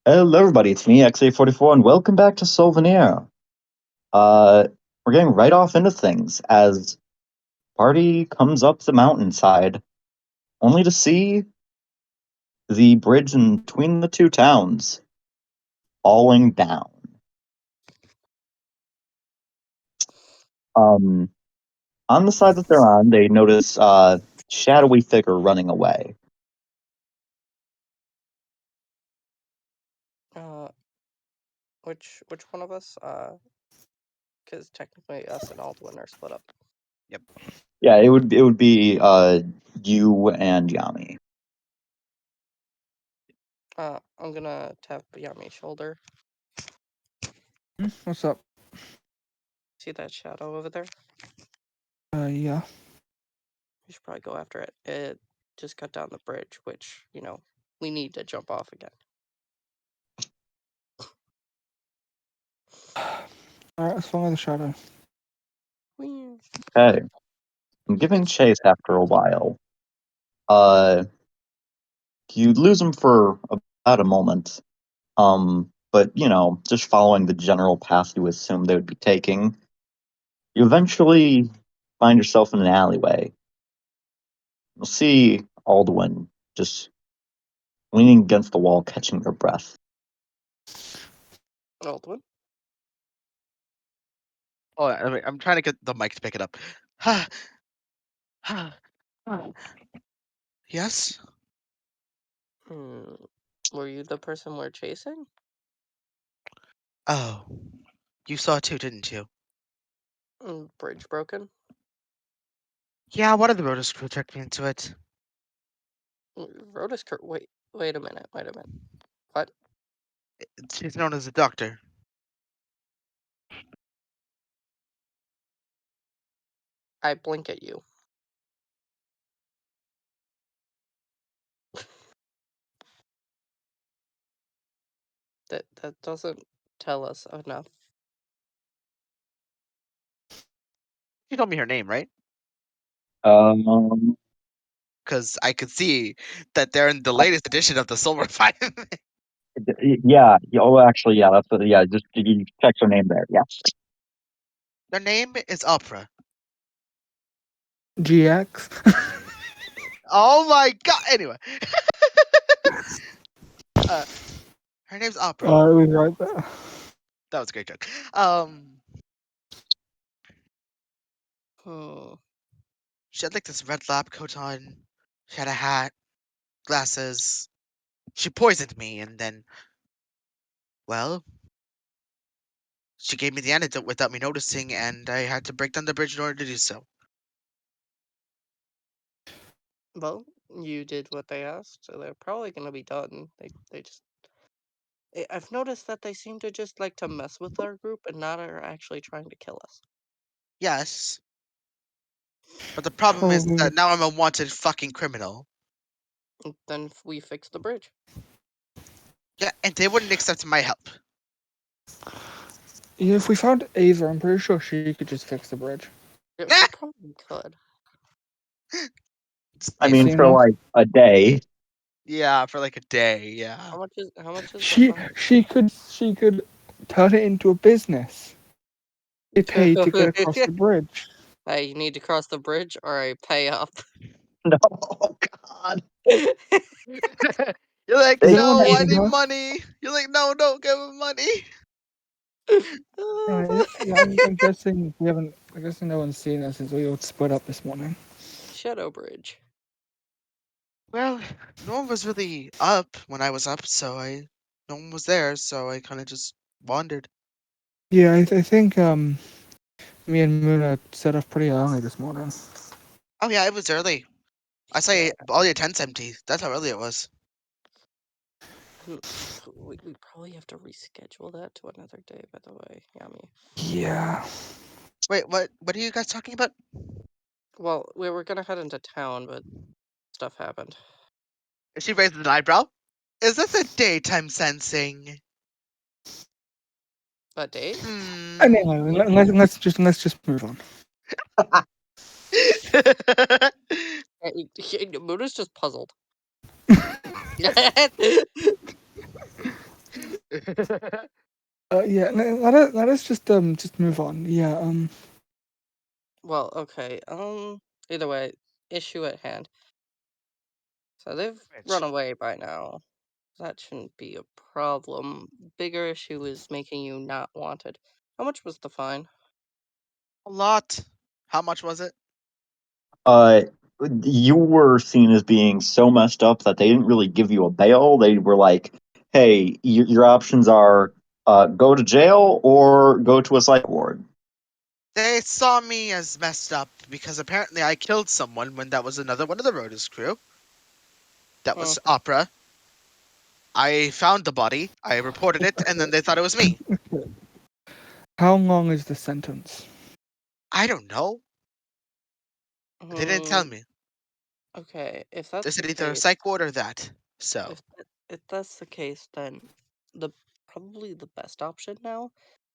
Hello, everybody. It's me, XA44, and welcome back to Soulvenir. We're getting right off into things as party comes up the mountainside, only to see the bridge in between the two towns falling down. On the side that they're on, they notice a shadowy figure running away. Uh, which one of us? Because technically us and Aldwin are split up. Yep. Yeah, it would be you and Yami. I'm gonna tap Yami's shoulder. What's up? See that shadow over there? Yeah. We should probably go after it. It just cut down the bridge, which, we need to jump off again. Alright, let's follow the shadow. Whee. Okay. I'm giving chase after a while. You lose them for about a moment. But just following the general path you assume they would be taking, you eventually find yourself in an alleyway. You'll see Aldwin just leaning against the wall, catching their breath. Aldwin? Oh, I'm trying to get the mic to pick it up. Yes? Were you the person we're chasing? Oh, you saw it too, didn't you? Bridge broken? Yeah, one of the Rotos crew checked me into it. Rhoda wait a minute. What? She's known as a doctor. I blink at you. That doesn't tell us enough. You told me her name, right? Um, Because I could see that they're in the latest edition of the Soul Refinement. yeah. Oh, actually, yeah. That's what. Yeah, just you check her name there. Yeah. Their name is Opera. GX. Oh my god! Anyway. Her name's Opera. Oh, it was right there. That was a great joke. She had like this red lab coat on. She had a hat, glasses. She poisoned me, and then, well, she gave me the antidote without me noticing, and I had to break down the bridge in order to do so. Well, you did what they asked, so they're probably gonna be done. They just. I've noticed that they seem to just like to mess with our group and not are actually trying to kill us. Yes. But the problem is Probably. that now I'm a wanted fucking criminal. Then we fix the bridge. Yeah, and they wouldn't accept my help. Yeah, if we found Ava, I'm pretty sure she could just fix the bridge. Yeah, she probably could. I mean, Seen for her? like a day. Yeah, for like a day, yeah. How much is the She could turn it into a business. They pay to get across the bridge. Hey, you need to cross the bridge or I pay up. No, oh God. You're like, Is anyone no, I aiding need her? money. You're like, no, don't give him money. Yeah, I'm guessing we haven't. I guess no one's seen us since we all split up this morning. Shadow Bridge. Well, no one was really up when I was up, no one was there, so I kind of just wandered. Yeah, I think me and Muna set off pretty early this morning. Oh yeah, it was early. I saw all your tents empty. That's how early it was. We probably have to reschedule that to another day, by the way, Yami. Yeah. Wait, what are you guys talking about? Well, we were gonna head into town, but stuff happened. She raised an eyebrow. Is this a daytime sensing? A date? Anyway, let's just move on. Muda's just puzzled. Yeah, let us just move on. Yeah, Well, okay. Either way, issue at hand. So they've run Which away by now. That shouldn't be a problem. Bigger issue is making you not wanted. How much was the fine? a lot. How much was it? Uh, you were seen as being so messed up that they didn't really give you a bail. They were like, "Hey, your options are go to jail or go to a psych ward." They saw me as messed up because apparently I killed someone when that was another one of the Rotus crew. That Hmm. was Opera. I found the body, I reported it, and then they thought it was me. how long is the sentence? I don't know. They didn't tell Hmm. me. Okay, if They that's the said either a case, psych ward or that. So, if that's the case, then the probably the best option now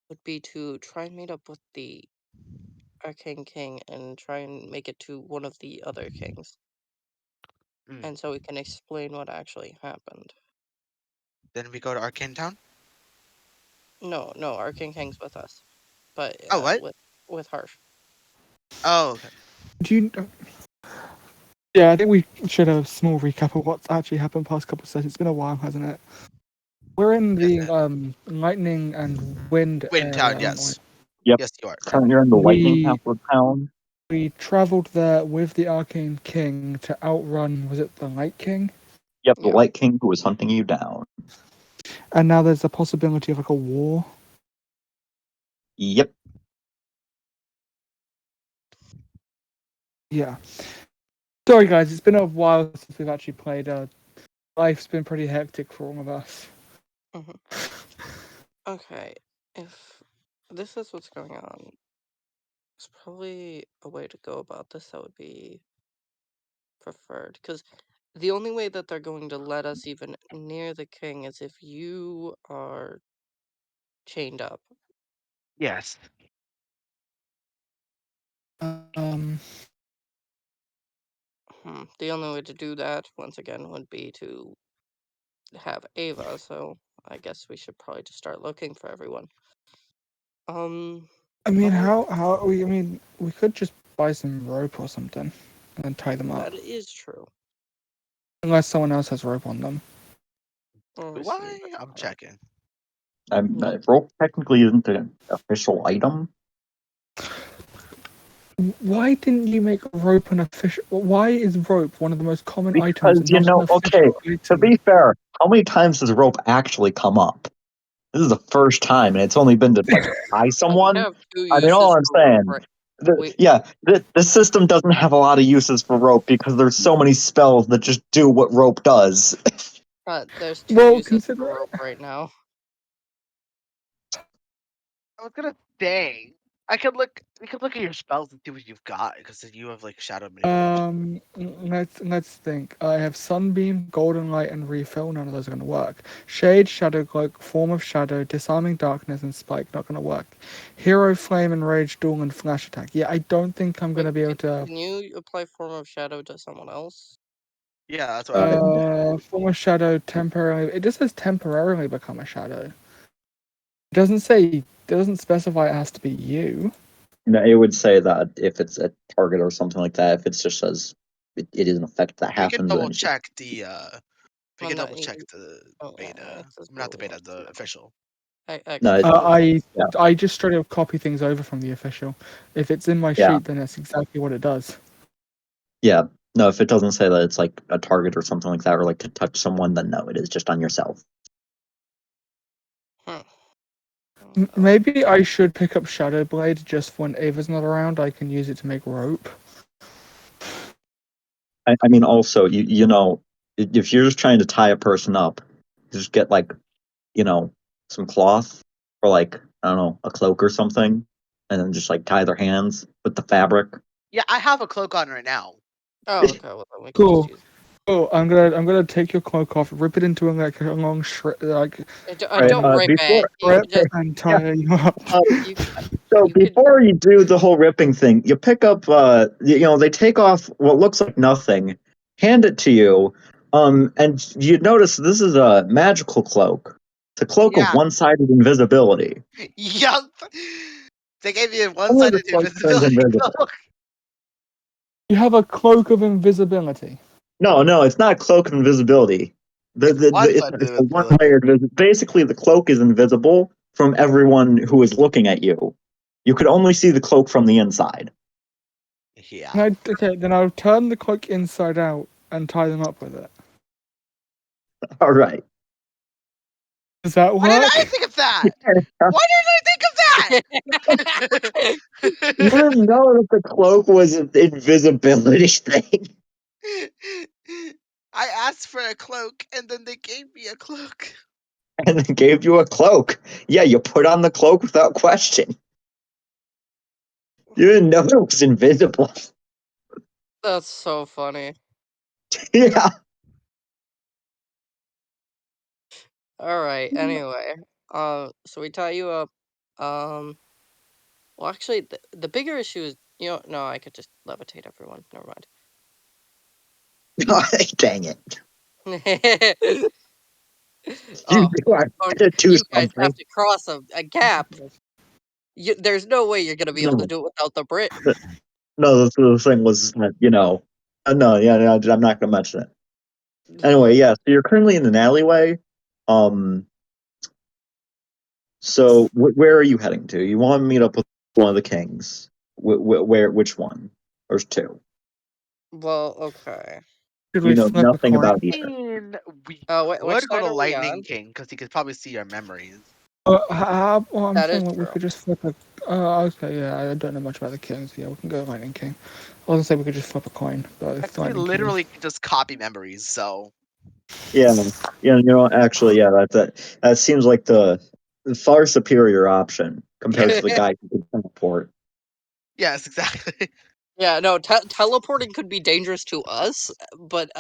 would be to try and meet up with the Arcane King and try and make it to one of the other kings, mm. and so we can explain what actually happened. Then we go to Arcane Town. No, no, Arcane King's with us, but Oh, what? with Harsh. Oh, okay. Do you? Yeah, I think we should have a small recap of what's actually happened past couple of sessions. It's been a while, hasn't it? We're in Yes, the lightning and wind Wind area, Town, aren't we? yes. Yep, Yes, you are. currently you're in the lightning We capital town. we traveled there with the Arcane King to outrun. Was it the Night King? Yep, the Yeah. Light King who was hunting you down. And now there's a possibility of like a war. Yep. Yeah. Sorry, guys. It's been a while since we've actually played. Life's been pretty hectic for all of us. Hmm. Okay, if this is what's going on, it's probably a way to go about this that would be preferred. Because the only way that they're going to let us even near the king is if you are chained up. Yes. Um, The only way to do that, once again, would be to have Ava, so I guess we should probably just start looking for everyone. I mean, How how we? I mean, we could just buy some rope or something and then tie them up. that is true. Unless someone else has rope on them. Let me Do see if I? I I'm can. checking. No. Rope technically isn't an official item. Why didn't you make rope an official? Why is rope one of the most common items Because, and not an okay, official to item? be fair, how many times does rope actually come up? This is the first time, and it's only been to, like, tie We someone. have two I mean, all uses I'm for rope, saying, right? We the system doesn't have a lot of uses for rope because there's so many spells that just do what rope does. there's two Well, uses for consider rope right now. I was gonna say I could look. We could look at your spells and see what you've got because you have like shadow manipulation. let's think. I have sunbeam, golden light, and refill. None of those are going to work. Shade, shadow cloak, form of shadow, disarming darkness, and spike. Not going to work. Hero, flame, and rage, duel, and flash attack. Yeah, I don't think I'm going Wait, to be able to. can you apply Form of Shadow to someone else? Yeah, that's what I did. Form of shadow temporarily. It just says temporarily become a shadow. It doesn't say. It doesn't specify it has to be you. It would say that if it's a target or something like that, if it just says it is an effect that We can happens, then double it's just, check the. We Well, can no, double check the oh yeah, beta. it says Not the dueling beta, monsters. the official. no, Excellent. yeah, I just straight up copy things over from the official. If it's in my yeah, sheet, then that's exactly what it does. yeah. No, if it doesn't say that it's like a target or something like that, or like to touch someone, then no, it is just on yourself. Hmm. Maybe I should pick up Shadow Blade just when Ava's not around. I can use it to make rope. I mean, also, if you're just trying to tie a person up, just get like, some cloth or like, I don't know, a cloak or something, and then just like tie their hands with the fabric. Yeah, I have a cloak on right now. Oh, okay. Well, then we can just Cool. use. Oh, I'm gonna take your cloak off, rip it into like a long Right. Don't rip it. Before, You strip, could just and yeah. tie you up. you So you could. before you do the whole ripping thing, you pick up, they take off what looks like nothing, hand it to you, and you notice this is a magical cloak. It's a cloak of Yeah. one-sided invisibility. Yup. They gave you a Only the one-sided cloak turns invisibility invisible. cloak. You have a cloak of invisibility. No, it's not a cloak of invisibility. One-sided It's a invisibility. one-layered. Basically, the cloak is invisible from everyone who is looking at you. You could only see the cloak from the inside. Yeah. Okay, then I'll turn the cloak inside out and tie them up with it. All right. Does that Why didn't I work? think of that? Why didn't I think of You that? didn't know that the cloak was an invisibility thing. I asked for a cloak, and then they gave me a cloak. And they gave you a cloak. Yeah, you put on the cloak without question. You didn't know it was invisible. That's so funny. Yeah. All right. Anyway, so we tie you up. Well, actually, the bigger issue is, no, I could just levitate everyone. Never Dang it. mind. You Oh, are oh, to do you guys have something. to cross a gap. There's no way you're gonna be able to No, do it without the bridge. no, the thing was that, no, yeah, no, I'm not going to mention it. Anyway, yeah, so you're currently in an alleyway. So where are you heading to? You want to meet up with one of the kings? Which one? There's two. Well, okay. Should You we know flip a nothing coin? about I either. mean, we Which could go side to are we Lightning on? King because he could probably see our memories. Well, I'm That is saying we true. could just flip a. Okay, yeah, I don't know much about the kings. Yeah, we can go Lightning King. I was gonna say we could just flip a coin, but if We Lightning King literally can just copy memories, so. Yeah, actually, yeah, that seems like the far superior option compared to the guy who can teleport. Yes, exactly. Yeah, no, teleporting could be dangerous to us, but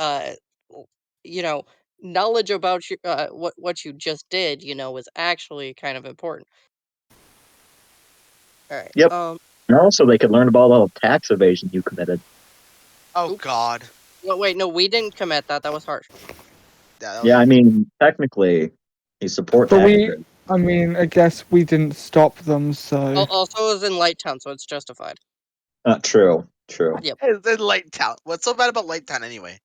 you know, knowledge about you, what you just did, is actually kind of important. All right. Yep. And also, they could learn about all the tax evasion you committed. Oh Oops. God. No, wait, no, we didn't commit that. That was harsh. Yeah, that was Yeah, I mean, technically, you support But tax evasion. I guess we didn't stop them, so. Also, it was in Light Town, so it's justified. True. Yep. It's in Light Town. What's so bad about Light Town anyway?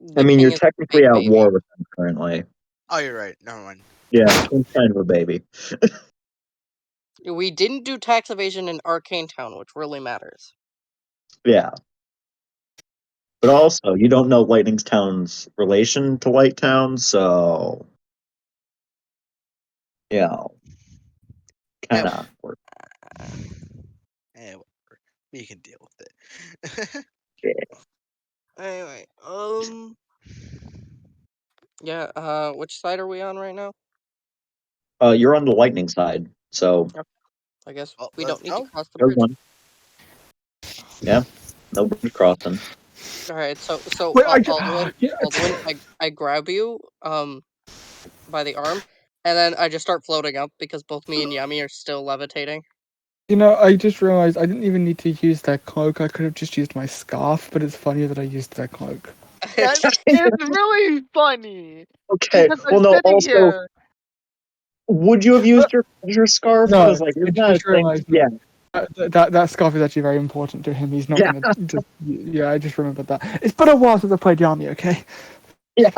I The mean, king you're is a technically big at baby. war with them currently. Oh, you're right. Never mind. Yeah, King's kind of a baby. We didn't do tax evasion in Arcane Town, which really matters. Yeah. But also, you don't know Lightning Town's relation to Light Town, so kind of awkward. Eh, whatever. We can deal with it. Anyway, yeah, which side are we on right now? You're on the Lightning side, so I guess Well, we let's don't need to go. cross the there's bridge. one. Yeah, no bridge crossing. All right, so Wait, Alduin, yeah, I grab you by the arm, and then I just start floating up because both me and Yami are still levitating. I just realized I didn't even need to use that cloak. I could have just used my scarf, but it's funnier that I used that cloak. Yes, it's really funny. Okay. Because I'm Well, no. sitting Also, here. would you have used your scarf? No, Because I isn't that a just thing? realized Yeah. that scarf is actually very important to him. He's not Yeah. gonna just. Yeah, I just remembered that. It's been a while since I played Yami. Okay. Yeah.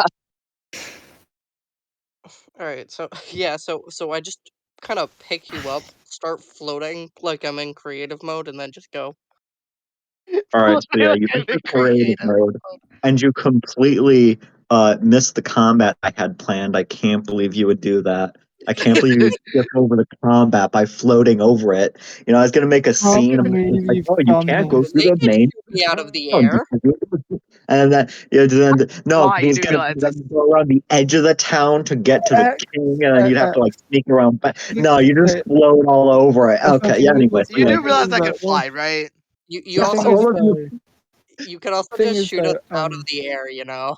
All right, so yeah, so I just kind of pick you up, start floating like I'm in creative mode, and then just go. All right. So yeah, Literally, you I'm enter in creative creative. mode, and you completely missed the combat I had planned. I can't believe you would do that. I can't believe you would skip over the combat by floating over it. I was gonna make a Can't scene. I'm believe like, you've oh, you done can't go this. through They the could main. shoot me out of the Oh, air. and then then no, Why he you was do gonna realize then this? go around the edge of the town to get to the Uh, king, and then uh, you'd have uh, to like sneak around back. No, you just okay, float all over it. Okay, yeah. Anyway, so You yeah, do realize I can fly, right? You the yeah. thing also is All of you, though, you can also thing just is shoot us though, out of the air. yeah,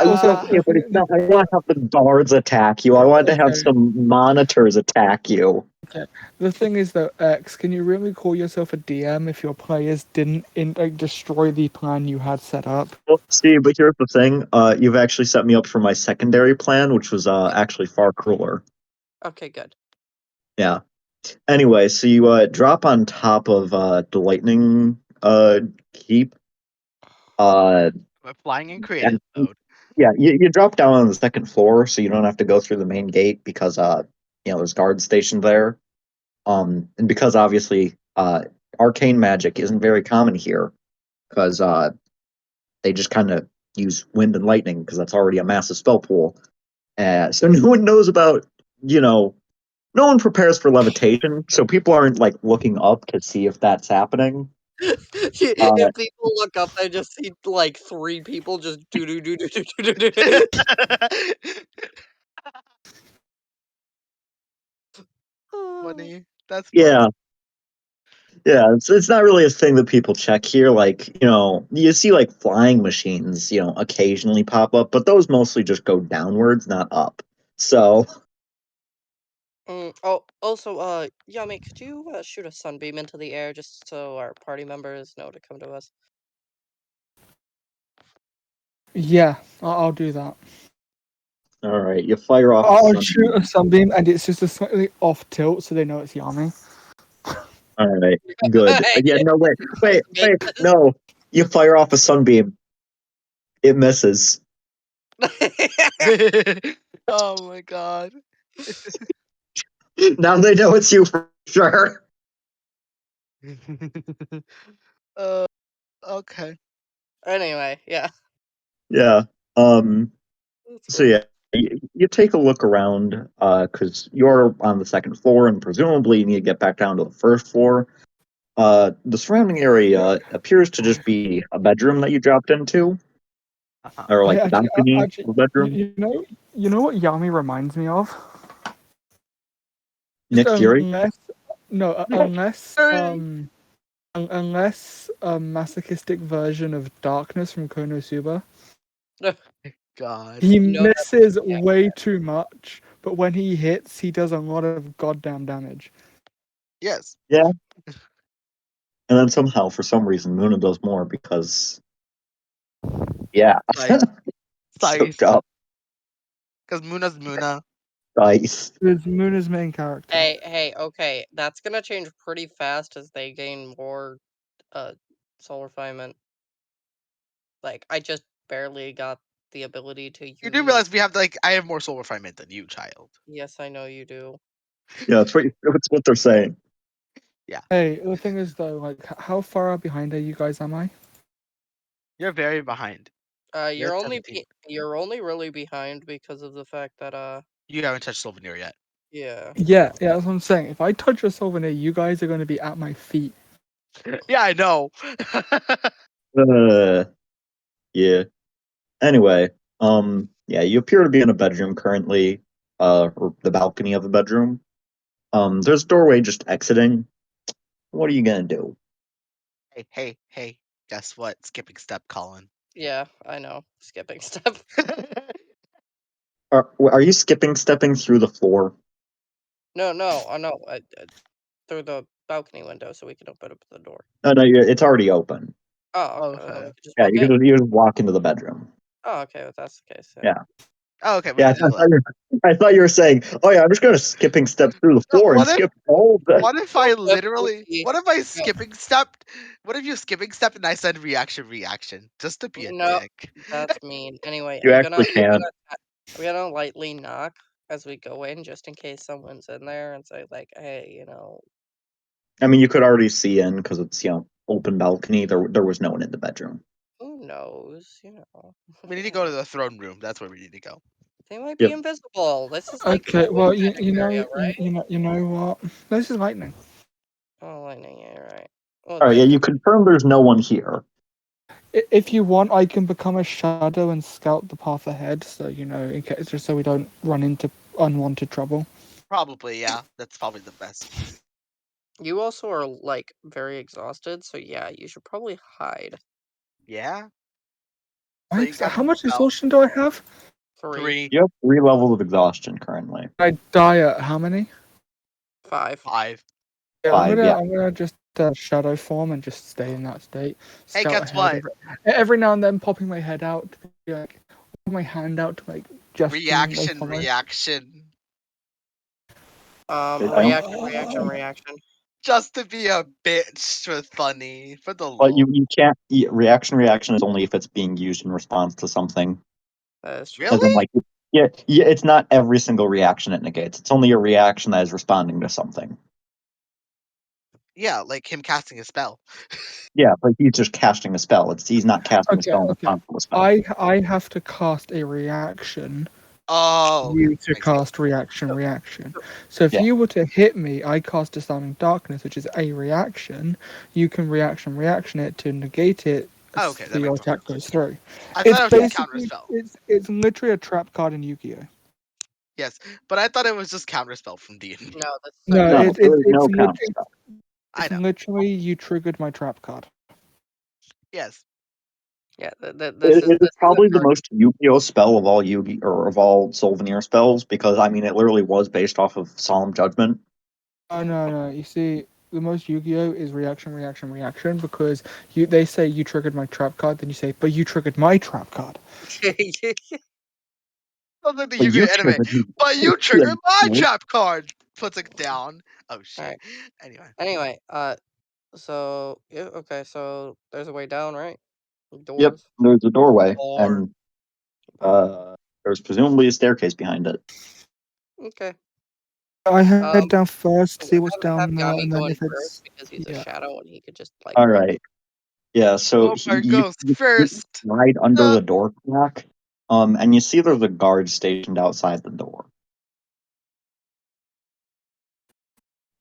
also Yeah. okay, but it's not. I want to have the guards attack you. I want to have okay, some monitors attack you. Okay. The thing is, though, X, can you really call yourself a DM if your players didn't destroy the plan you had set up? Well, see, but here's the thing. You've actually set me up for my secondary plan, which was actually far crueler. Okay, good. Yeah. Anyway, so you drop on top of the lightning keep. We're flying in creative And mode. yeah, you drop down on the second floor, so you don't have to go through the main gate because there's guards stationed there. And because obviously arcane magic isn't very common here, because they just kind of use wind and lightning because that's already a massive spell pool. So no one knows about no one prepares for levitation, so people aren't like looking up to see if that's happening. If people look up, they just see like 3 people just do do do do do do do do. Funny. That's funny. Yeah, yeah, it's not really a thing that people check here. Like, you see like flying machines, occasionally pop up, but those mostly just go downwards, not up. So, Oh, also, Yami, could you shoot a sunbeam into the air just so our party members know to come to us? Yeah, I'll do that. all right, you fire off. I'll Sun- shoot a sunbeam, and it's just a slightly off tilt, so they know it's Yami. All right, good. Yeah, no, wait, wait, Make wait, no. You fire off a sunbeam. It misses. Oh my god. Now they know it's you for sure. uh, okay. Anyway, yeah. Yeah. That's So funny. yeah, you take a look around because you're on the second floor and presumably you need to get back down to the first floor. The surrounding area appears to just be a bedroom that you dropped into, Uh-huh. or I like the balcony actually, of a bedroom. you know what Yami reminds me of? Nick Fury. Unless, no, unless a masochistic version of Darkness from Konosuba. God. He No, that's misses yeah. way too much, but when he hits, he does a lot of goddamn damage. Yes. Yeah. And then somehow, for some reason, Muna does more because, yeah, Size. soaked up Because Muna's Muna. ice. It's Muna's main character. Hey, okay. That's gonna change pretty fast as they gain more soul refinement. Like, I just barely got the ability to use. You do realize we have I have more soul refinement than you, child. Yes, I know you do. Yeah, that's what they're saying. Hey, the thing is though, like, how far behind are you guys? Am I? You're very behind. You're at only 17. you're only really behind because of the fact that You haven't touched Soulvenir yet. yeah. Yeah, that's what I'm saying. If I touch a Soulvenir, you guys are going to be at my feet. Yeah, I know. Uh, yeah. Anyway, yeah, you appear to be in a bedroom currently, or the balcony of a bedroom. There's a doorway just exiting. What are you gonna do? Hey. Guess what? Skipping step, Colin. Yeah, I know. Skipping step. Are you stepping through the floor? No, I know. Through the balcony window so we can open up the door. No, no, it's already open. Oh, okay. Then we Okay. can just Yeah, walk in. you just walk into the bedroom. Oh, okay. If that's the case, Yeah. Oh, okay. We Yeah, can do that. I thought you were saying, oh yeah, I'm just gonna skipping step through the No, floor and skip all of that. what if I Well, literally? What if I skipping stepped? What if you skipping stepped and I said reaction, just to be a No, dick? that's mean. Anyway, You actually can. I'm gonna lightly knock as we go in, just in case someone's in there, and say like, "Hey, I mean, you could already see in because it's open balcony. There was no one in the bedroom. who knows? We need to go to the throne room. That's where we need to go. They might be Yep. invisible. This is like Okay, the well, wind magic area, right? you know what? This is lightning. Oh, lightning. Yeah, right. Well, All right, yeah, then you confirm there's no one here. If you want, I can become a shadow and scout the path ahead, so in case, just so we don't run into unwanted trouble. Probably, yeah. That's probably the best. you also are like very exhausted, so yeah, you should probably hide. Yeah. So you got How the much spell. exhaustion do I have? 3. 3. You have 3 levels of exhaustion currently. I die at how many? 5. 5. Yeah, 5, yeah. I'm gonna just shadow form and just stay in that state. Hey, Scout guess ahead what? every now and then, popping my head out to be like, put my hand out to like just Reaction. Reaction. Just to be a bitch for funny. For the But lol. you can't. Reaction is only if it's being used in response to something. That is true. As in, Really? like, yeah, it's not every single reaction it negates. It's only a reaction that is responding to something. Yeah, like him casting a spell. Yeah, but he's just casting a spell. He's not casting a spell in Okay. response to a spell. I have to cast a reaction. Oh, You to makes sense. cast reaction. So if Yeah. you were to hit me, I cast Disarming Darkness, which is a reaction. You can reaction it to negate it. Oh, okay, that so your makes more attack sense. goes through. I It's thought it was just counter basically spell. it's literally a trap card in Yu-Gi-Oh. Yes, but I thought it was just counter spell from D&D. No, that's No, No, it's there is no it's counter literally, spell. I know. literally you triggered my trap card. Yes. yeah. This It is is probably the card. most Yu-Gi-Oh spell of all of all Soulvenir spells, because I mean it literally was based off of Solemn Judgment. Oh no. You see, the most Yu-Gi-Oh is reaction because they say you triggered my trap card, then you say, but you triggered my trap card. Sounds like the But Yu-Gi-Oh you anime. triggered me. But you triggered my trap card. Puts it down. Oh shit. Alright. Anyway. Anyway, so yeah, okay, so there's a way down, right? Yep, Doors. there's a doorway, Or and there's presumably a staircase behind it. Okay. I head down first, see We'll what's have down there, Yami and then going if it's first because he's a shadow and he could just like. All right. Yeah, so Goldberg goes you first. right under the door crack, and you see there's a guard stationed outside the door.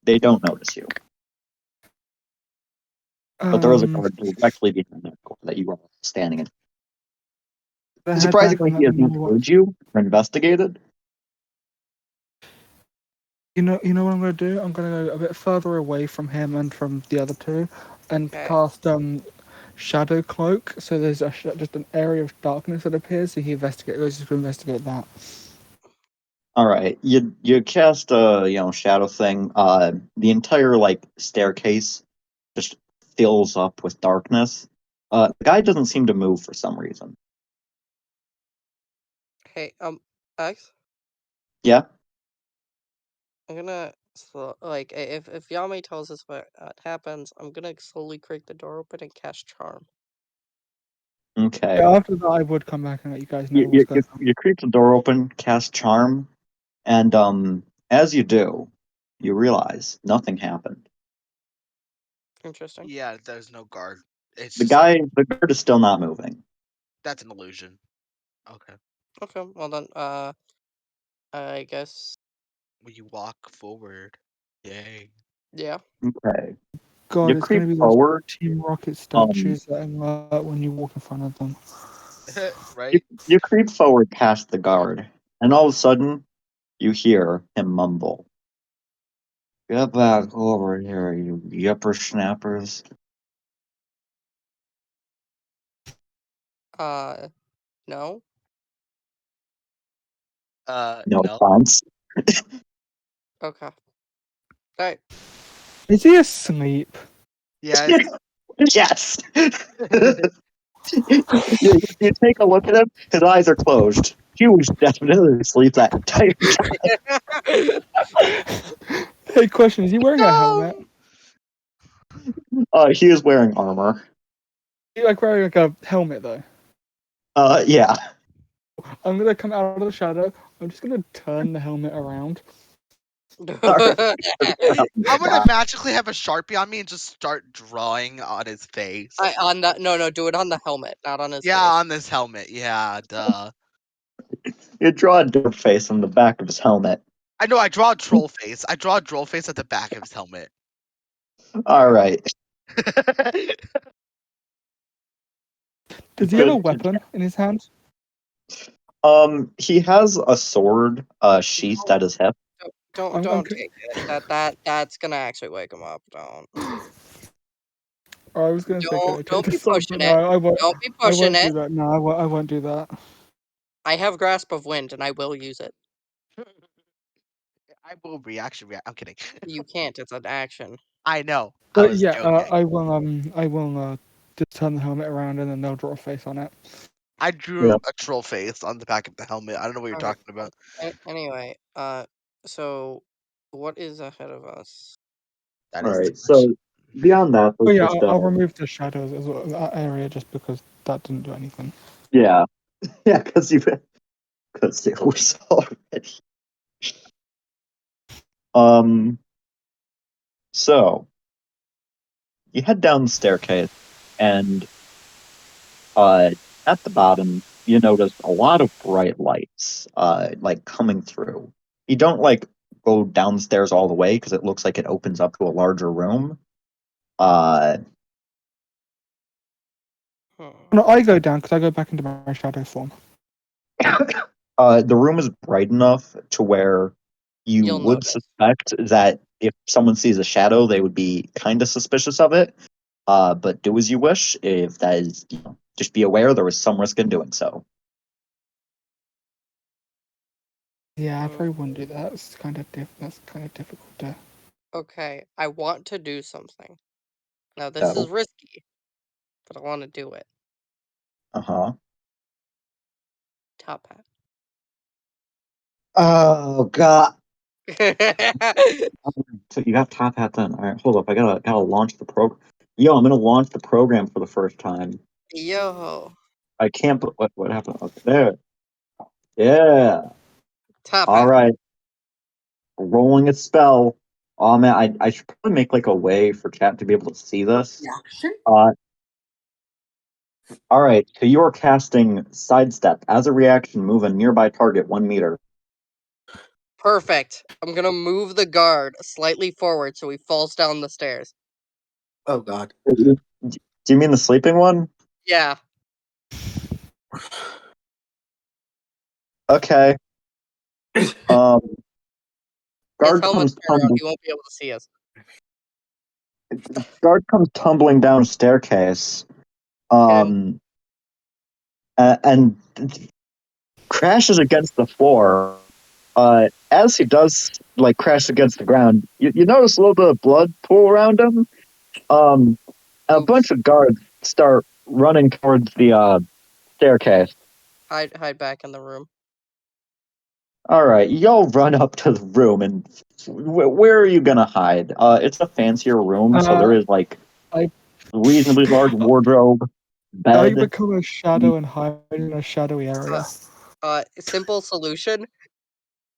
They don't notice you, but there is a guard directly behind that door that you are standing in. I head back Surprisingly, and he let has them not know what. heard you or investigated. You know what I'm gonna do? I'm gonna go a bit further away from him and from the other two, and Okay. cast shadow cloak. So there's just an area of darkness that appears. So he goes to investigate that. All right, you cast a shadow thing. The entire like staircase just fills up with darkness. The guy doesn't seem to move for some reason. Hey, X. Yeah. I'm gonna like if Yami tells us what happens, I'm gonna slowly creak the door open and cast charm. Okay. Yeah, after that, I would come back and let you guys know what's going on. You creep the door open, cast charm, and as you do, you realize nothing happened. Interesting. Yeah, there's no guard. It's The just guard is still not moving. that's an illusion. Okay. Okay, well then, I guess. Will you walk forward? Yay. Yeah. Okay. God, You it's creep gonna be those forward. Team Rocket statues that alert when you walk in front of them. Right? You creep forward past the guard, and all of a sudden, you hear him mumble. Get back over here, you yipper-snappers. No. No No. response. Okay. Alright. Is he asleep? Yes. Yes! you take a look at him, his eyes are closed. He was definitely asleep that entire time. Hey, question: is he wearing a helmet? He is wearing armor. Is he like wearing like a helmet though? Yeah. I'm gonna come out of the shadow. I'm just gonna turn the helmet around. I'm gonna magically have a Sharpie on me and just start drawing on his face. on the no, do it on the helmet, not on his Yeah, face. on this helmet. Yeah, duh. You draw a dirt face on the back of his helmet. I know. I draw a troll face. I draw a troll face at the back of his helmet. Alright. Does he have a weapon in his hand? He has a sword sheathed at his hip. Don't take it. That's gonna actually wake him up. Don't. I was gonna say, can I Don't take the be sword? pushing But it. no, I won't. Don't be I pushing won't do it. that. No, I won't do that. I have grasp of wind and I will use it. I will react. I'm kidding. You can't. It's an action. I know. I But was yeah, joking. I will just turn the helmet around and then they'll draw a face on it. I drew a troll face on the back of the helmet. I don't know what you're Okay. talking about. Anyway, so what is ahead of us? That All is the right. question. So beyond that, Oh there's yeah, just I'll remove the shadows as well, that area, just because that didn't do anything. yeah, yeah, because it was already. So you head down the staircase, and at the bottom you notice a lot of bright lights, like coming through. You don't like go downstairs all the way because it looks like it opens up to a larger room. Uh, No, I go down because I go back into my shadow form. the room is bright enough to where you You'll would notice. suspect that if someone sees a shadow, they would be kind of suspicious of it. But do as you wish. If that is, just be aware there is some risk in doing so. Yeah, I probably wouldn't do that. That's kind of difficult to. Okay, I want to do something. Now this So, is risky, but I want to do it. uh-huh. Top hat. Oh god. So you got top hat then. All right, hold up. I gotta launch the program. Yo, I'm gonna launch the program for the first time. Yo, I can't. What happened? Okay, there. Yeah. top All hat. right. Rolling a spell. Oh man, I should probably make like a way for chat to be able to see this. Action? Uh, all right. So you are casting sidestep. As a reaction, move a nearby target 1 meter. Perfect. I'm gonna move the guard slightly forward so he falls down the stairs. Oh god. Do you mean the sleeping one? Yeah. Okay. His Guard helmet's comes turned around. tumbling. He won't be able to see us. Guard comes tumbling down a staircase. Him. And crashes against the floor. As he does, like, crash against the ground, you notice a little bit of blood pool around him. A Oops. bunch of guards start running towards the staircase. Hide back in the room. All right, y'all run up to the room, and where are you gonna hide? It's a fancier room, so there is like I- reasonably large wardrobe, I bed. become a shadow and hide in a shadowy area. Simple solution.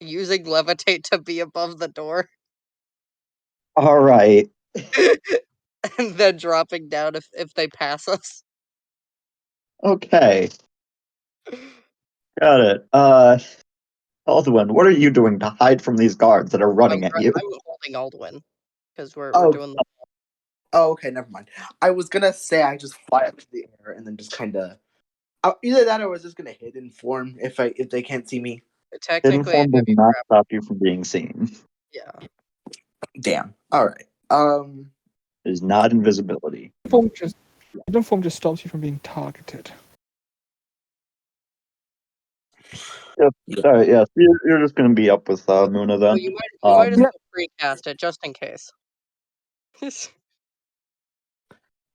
Using levitate to be above the door. All right, And then dropping down if they pass us. okay, got it. Aldwin, what are you doing to hide from these guards that are running at you? I'm holding Aldwin. Because we're Oh. doing the Oh, okay, never mind. I was gonna say I just fly up to the air and then just kind of either that or I was just gonna hidden form if they can't see me. Hidden technically a form does heavy not trap. stop you from being seen. Yeah. Damn. All right. It is not invisibility. Hidden form just stops you from being targeted. Yep. Yeah. All right, yeah. So you're just gonna be up with Muna Well, then. you might as Yeah. well precast it just in case.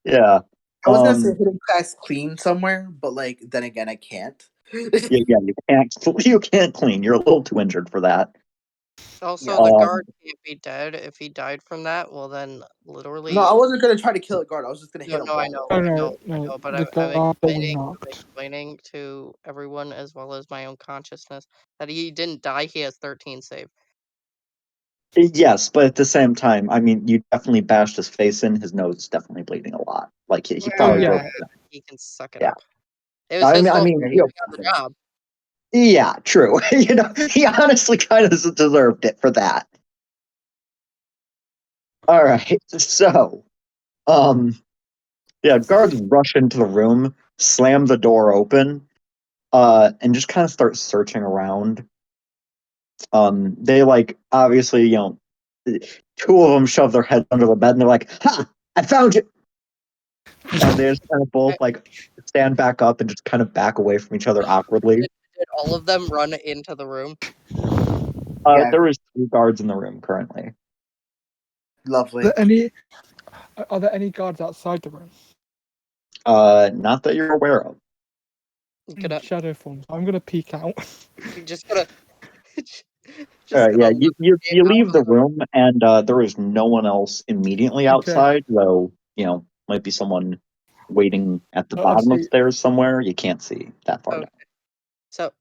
Yeah. I was gonna say hidden class clean somewhere, but like then again I can't. Yeah, you can't clean. You're a little too injured for that. Also, Yeah. the guard can't be dead. If he died from that, well then literally. No, I wasn't gonna try to kill a guard. I was just gonna hit him. No, I know, No, but the I'm guard will explaining, knocked. to everyone as well as my own consciousness that he didn't die. He has 13 save. Yes, but at the same time, I mean, you definitely bashed his face in. His nose is definitely bleeding a lot. Like he probably yeah. broke. He can suck it Yeah. up. It was his I fault mean, for you know, being on the job. yeah, true. He honestly kind of deserved it for that. All right, so, yeah, guards rush into the room, slam the door open, and just kind of start searching around. They like obviously, two of them shove their heads under the bed, and they're like, "Ha! I found you!" And they just kind of both like stand back up and just kind of back away from each other awkwardly. Did all of them run into the room? Yeah. There is 3 guards in the room currently. Lovely. Are there any guards outside the room? Not that you're aware of. Gonna Shadow forms. I'm gonna peek out. you just gonna All just right, gonna yeah, levitate you leave out the of the room, and there is no one else immediately Okay. outside, though, might be someone waiting at the I bottom of see. stairs somewhere. You can't see that far Okay. down. So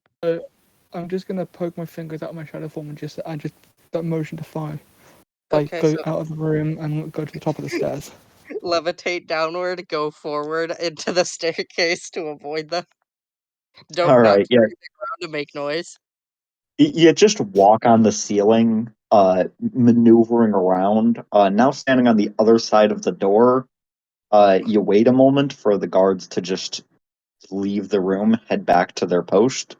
I'm just gonna poke my fingers out of my shadow form and just that motion to fire. Like okay, go so out of the room and go to the top of the stairs. levitate downward, go forward into the staircase to avoid them. All Not right, yeah, touching the ground to make noise. you just walk on the ceiling, maneuvering around. Now standing on the other side of the door, you wait a moment for the guards to just leave the room, head back to their post.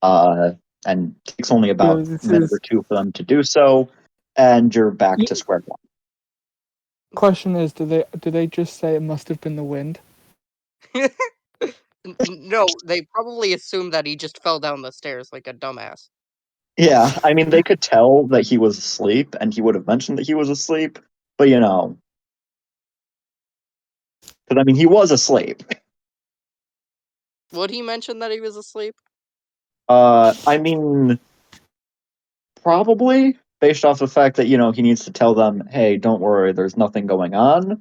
And it takes only about So this a minute or is two for them to do so, and you're back to square one. question is, do they just say it must have been the wind? No, they probably assumed that he just fell down the stairs like a dumbass. Yeah, I mean, they could tell that he was asleep, and he would have mentioned that he was asleep, but because I mean, he was asleep. Would he mention that he was asleep? I mean, probably based off the fact that he needs to tell them, hey, don't worry, there's nothing going on.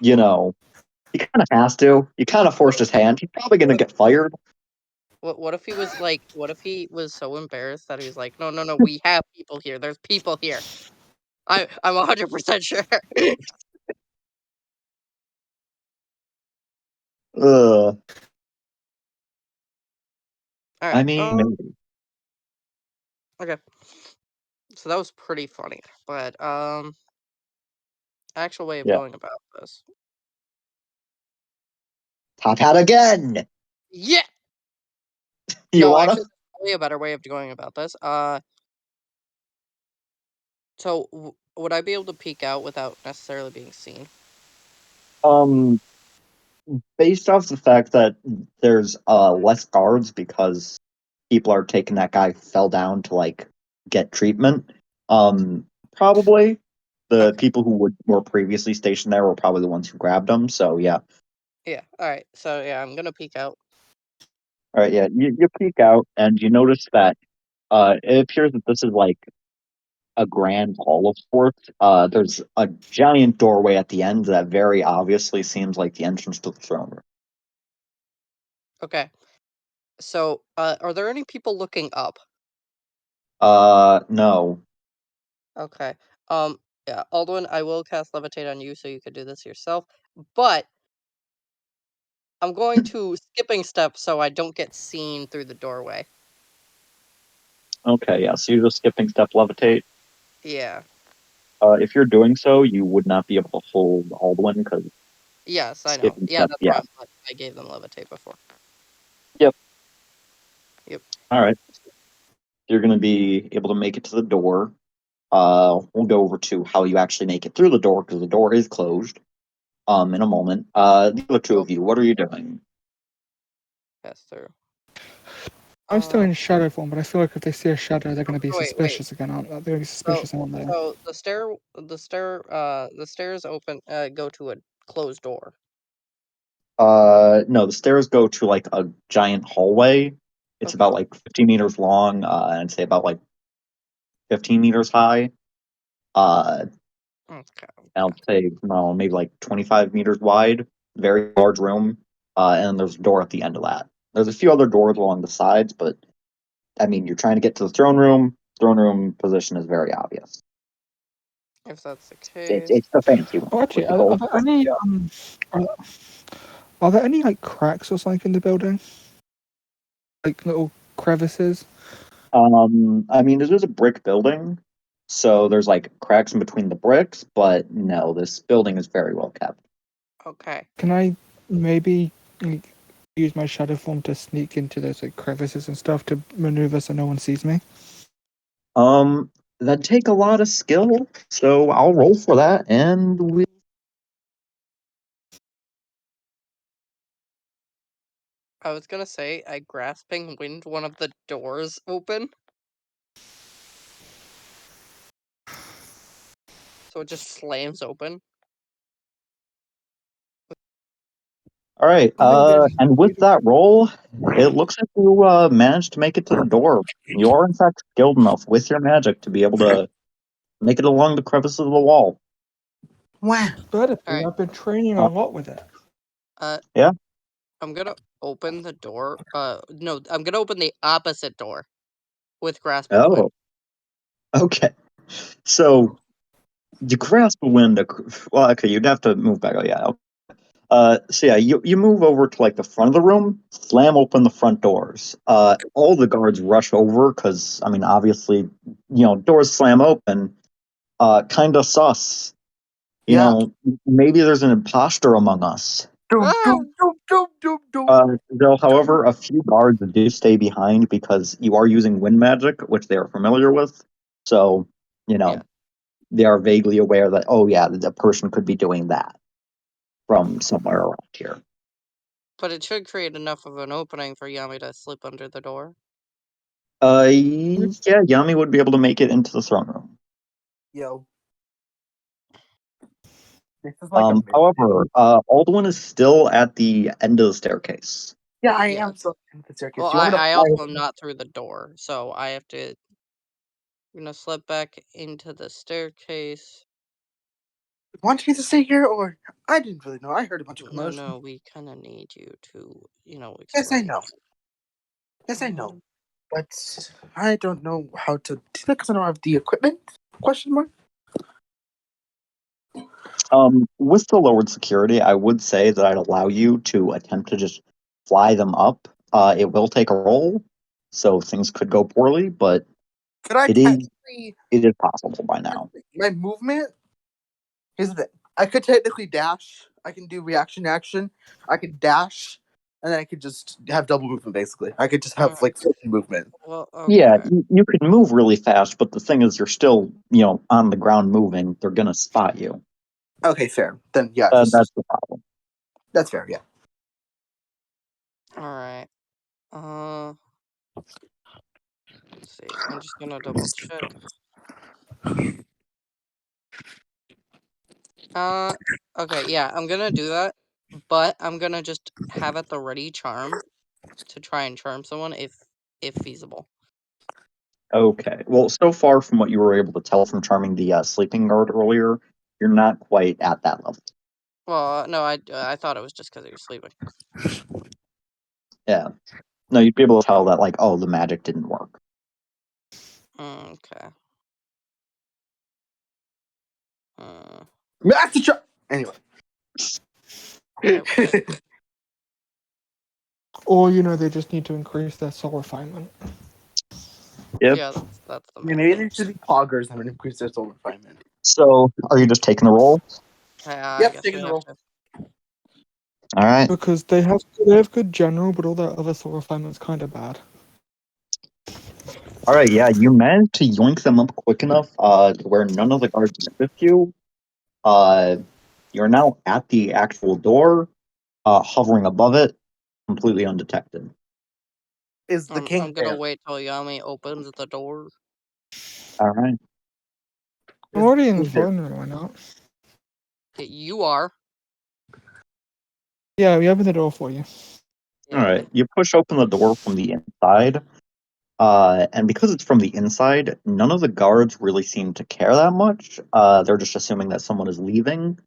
He kind of has to. You kind of forced his hand. He's probably gonna get fired. What if he was like? What if he was so embarrassed that he was like, no, we have people here. There's people here. I'm 100% sure. Ugh. All I right. mean, maybe. Okay. So that was pretty funny, but actual way of Yeah. going about this. Top hat again. Yeah. You No, wanna? actually, there's probably a better way of going about this. So would I be able to peek out without necessarily being seen? Um, based off the fact that there's less guards because people are taking that guy who fell down to like get treatment. Probably the Okay. people who were previously stationed there were probably the ones who grabbed him. So yeah. Yeah. All right. So yeah, I'm gonna peek out. All right. Yeah. You peek out and you notice that it appears that this is like a grand hall of sorts. There's a giant doorway at the end that very obviously seems like the entrance to the throne room. Okay. So are there any people looking up? No. Okay. Yeah, Aldwin, I will cast levitate on you so you could do this yourself, but I'm going to skipping step so I don't get seen through the doorway. Okay, yeah, so you're just skipping step levitate. Yeah. If you're doing so, you would not be able to hold Aldwin because Yes, I know. skipping Yeah, step, that's why yeah. I gave them levitate before. Yep. Yep. All right. You're going to be able to make it to the door. We'll go over to how you actually make it through the door because the door is closed. In a moment. The other two of you, what are you doing? Pass through. I'm still in shadow form, but I feel like if they see a shadow, they're going to be wait. suspicious again, aren't they? They're going to be suspicious of one there. So the stairs open go to a closed door. No, the stairs go to like a giant hallway. It's Okay. about like 50 meters long, and I'd say about like 15 meters high. Okay. I'll say no, maybe like 25 meters wide. Very large room, and there's a door at the end of that. There's a few other doors along the sides, but I mean, you're trying to get to the throne room. Throne room position is very obvious. If that's the It's case. it's the fancy one Oh, actually, with the are gold. there any are there any like cracks or something in the building? Like little crevices? I mean, this is a brick building, so there's like cracks in between the bricks, but no, this building is very well kept. Okay. Can I maybe like, use my shadow form to sneak into those like crevices and stuff to maneuver so no one sees me? That'd take a lot of skill, so I'll roll for that, and we. I was gonna say, I grasping wind one of the doors open. So it just slams open. All right. I And with that roll, it looks like you managed to make it to the door. You are in fact skilled enough with your magic to be able to make it along the crevices of the wall. Wow. better be. Alright. I've been training Uh, a lot with it. Yeah. I'm gonna open the door. No, I'm gonna open the opposite door with grasping wind. Oh, okay. So you grasp the wind. Well, okay, you'd have to move back. Oh, yeah. Okay. So yeah, you move over to like the front of the room, slam open the front doors. All the guards rush over because I mean, obviously, doors slam open. Kind of sus. Yeah. Maybe there's an imposter among us. Doom, Ah! doom, doom, doom, doom, doom. Though, however, a few guards do stay behind because you are using wind magic, which they are familiar with. So, Yeah. they are vaguely aware that, oh yeah, the person could be doing that from somewhere around here. But it should create enough of an opening for Yami to slip under the door. Yeah, Yami would be able to make it into the throne room. Yo. This is like a However, Aldwin is still at the end of the staircase. Yeah, I Yes. am still in the staircase. Well, Do you want me to I fly also over? am not through the door, so I have to. I'm gonna slip back into the staircase. Want me to stay here, or I didn't really know. I heard a bunch of commotion. No, we kind of need you to, explain. Yes, I know. Yes, I know. But I don't know how to do that because I don't have the equipment? Question mark. With the lowered security, I would say that I'd allow you to attempt to just fly them up. It will take a roll, so things could go poorly, but Could I it is technically possible by now. my movement? Here's the thing. I could technically dash. I can do reaction action. I could dash, and then I could just have double movement. Basically, I could just have like certain movement. Well, Yeah, okay. you could move really fast, but the thing is, you're still, on the ground moving. They're gonna spot you. Okay, fair. Then yeah, That's the problem. that's fair. Yeah. All right. Let's see. I'm just gonna double check. Okay, yeah, I'm gonna do that, but I'm gonna just have at the ready charm to try and charm someone if feasible. Okay. Well, so far from what you were able to tell from charming the sleeping guard earlier, you're not quite at that level. Well, no, I thought it was just because he was sleeping. Yeah. No, you'd be able to tell that, like, oh, the magic didn't work. Okay. Master charm. Anyway. Or, they just need to increase their soul refinement. Yep. Yeah, that's the main Maybe thing. they should be poggers and increase their soul refinement. So, are you just taking the roll? I Yep, guess taking we the have roll. to. All right. Because they have good general, but all their other soul refinement's kind of bad. All right. Yeah, you managed to yoink them up quick enough to where none of the guards noticed you. You're now at the actual door, hovering above it, completely undetected. Is the king I'm gonna there? wait till Yami opens the door. All right. I'm already in the Is there? throne room, why not? You are. Yeah, we opened the door for you. All right. You push open the door from the inside. And because it's from the inside, none of the guards really seem to care that much. They're just assuming that someone is leaving.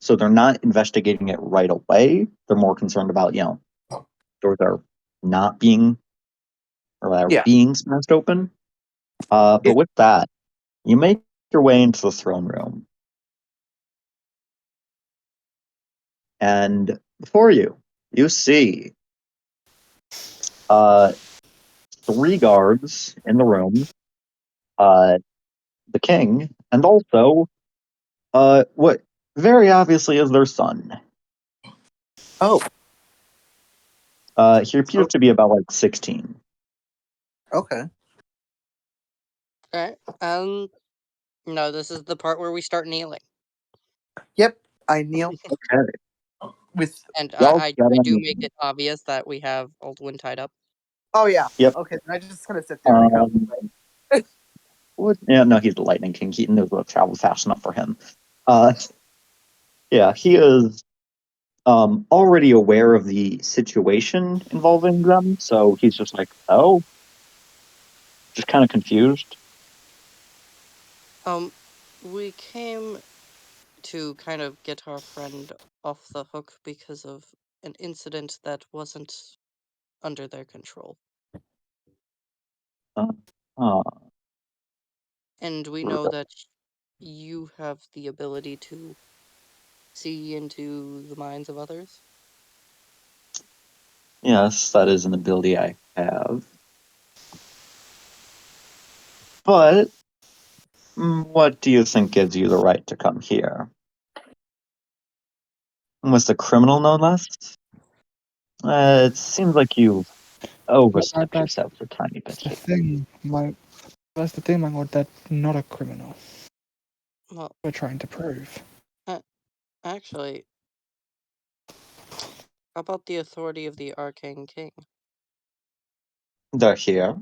So they're not investigating it right away. They're more concerned about, doors are not being or are Yeah. being smashed open. But with that, you make your way into the throne room. And before you, you see 3 guards in the room, the king, and also what very obviously is their son. Oh. He appears to be about like 16. Okay. Okay. No, this is the part where we start kneeling. Yep. I kneel. Okay. with. And Y'all I got do any? make it obvious that we have Aldwin tied up. Oh yeah. Yep. Okay, then I just kind of sit there and kind of. What? Yeah, no, he's the Lightning King. He knows what travel fast enough for him. Uh, yeah, he is already aware of the situation involving them, so he's just like, oh, just kind of confused. We came to kind of get our friend off the hook because of an incident that wasn't under their control. Uh, uh, And we know that you have the ability to see into the minds of others. yes, that is an ability I have. But what do you think gives you the right to come here? Was the criminal no less? It seems like you've overstepped That's yourself a tiny bit the here. thing, that's the thing, my lord. They're not a criminal. Well, We're trying to prove. actually, how about the authority of the Arcane King? They're here.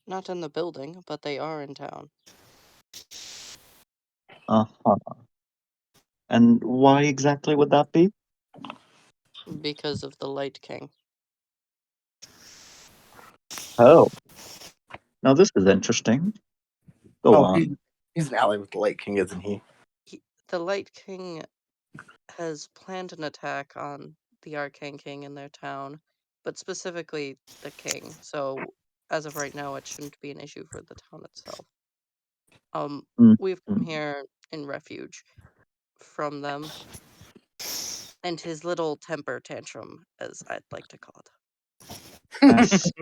Not in the building, but they are in town. Uh-huh. And why exactly would that be? Because of the Light King. Oh, now this is interesting. Go Oh, on. he's an ally with the Light King, isn't he? The Light King has planned an attack on the Arcane King in their town, but specifically the king. So as of right now, it shouldn't be an issue for the town itself. We've come here in refuge from them and his little temper tantrum, as I'd like to call it.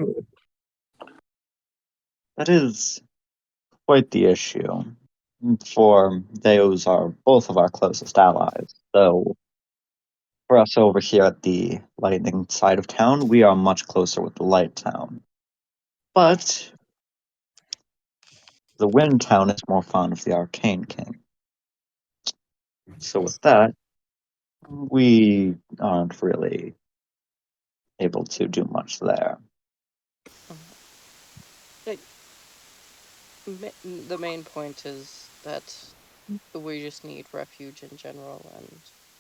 That is quite the issue. For those are both of our closest allies. So for us over here at the lightning side of town, we are much closer with the light town. But the wind town is more fond of the arcane king. So with that, we aren't really able to do much there. The main point is that we just need refuge in general, and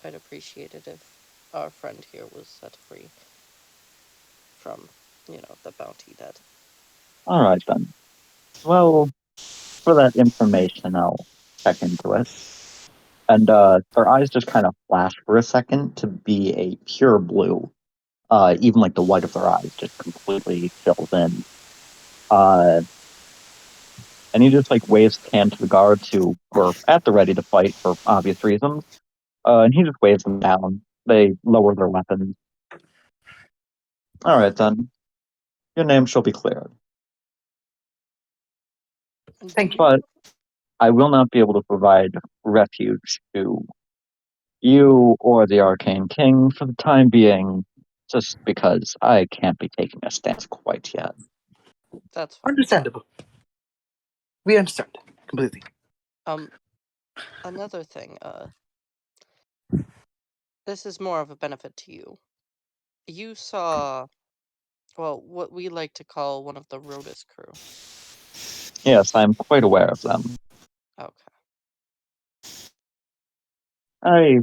I'd appreciate it if our friend here was set free from, the bounty that. All right then. Well, for that information, I'll check into it. And their eyes just kind of flash for a second to be a pure blue. Even like the white of their eyes just completely fills in. And he just like waves his hand to the guards who were at the ready to fight for obvious reasons. And he just waves them down. They lower their weapons. All right then, your name shall be cleared. Thank you. But I will not be able to provide refuge to you or the Arcane King for the time being, just because I can't be taking a stance quite yet. That's fine. Understandable. We understand completely. Another thing, this is more of a benefit to you. You saw, well, what we like to call one of the Rhodes crew. Yes, I'm quite aware of them. Okay. I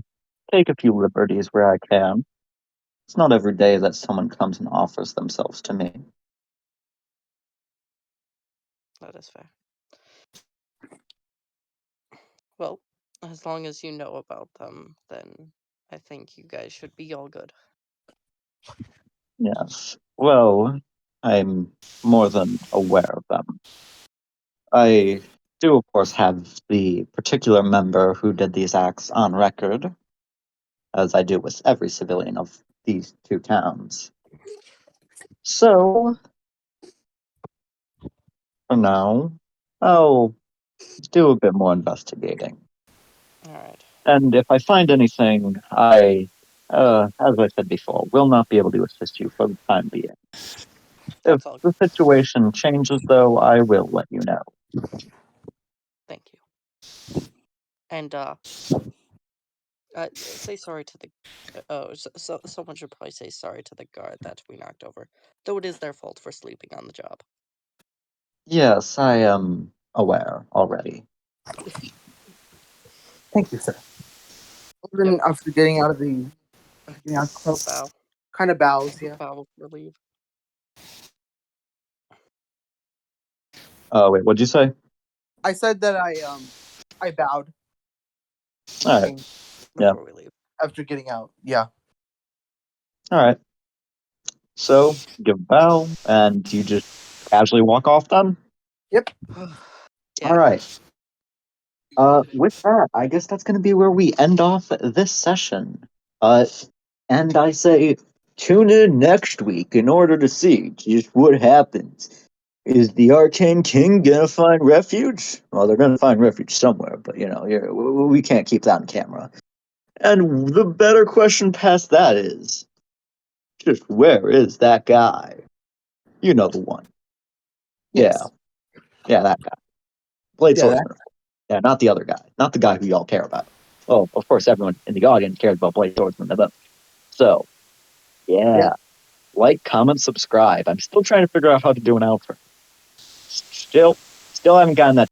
take a few liberties where I can. It's not every day that someone comes and offers themselves to me. That is fair. Well, as long as you know about them, then I think you guys should be all good. Yes. Well, I'm more than aware of them. I do, of course, have the particular member who did these acts on record, as I do with every civilian of these two towns. So, for now, I'll do a bit more investigating. Alright. And if I find anything, as I said before, will not be able to assist you for the time being. If That's all. the situation changes, though, I will let you know. Thank you. And, Say sorry to the. Someone should probably say sorry to the guard that we knocked over, though it is their fault for sleeping on the job. Yes, I am aware already. Thank you, sir. Then after getting out of the Bow. kind of bows, yeah. Bow of relief. Wait, what'd you say? I said that I bowed All right. Yeah. Before we leave. after getting out. Yeah. All right. So give a bow, and you just casually walk off then. Yeah. All right. With that, I guess that's going to be where we end off this session. And I say, tune in next week in order to see just what happens. Is the Arcane King gonna find refuge? Well, they're gonna find refuge somewhere, but we can't keep that on camera. And the better question past that is, just where is that guy? You know the one. Yes. Yeah, that guy. Blade Yeah, Swordsman. Yeah, not the other guy. Not the guy who y'all care about. Well, of course, everyone in the audience cares about Blade Swordsman. So, yeah. Like, comment, subscribe. I'm still trying to figure out how to do an outro. Still haven't gotten that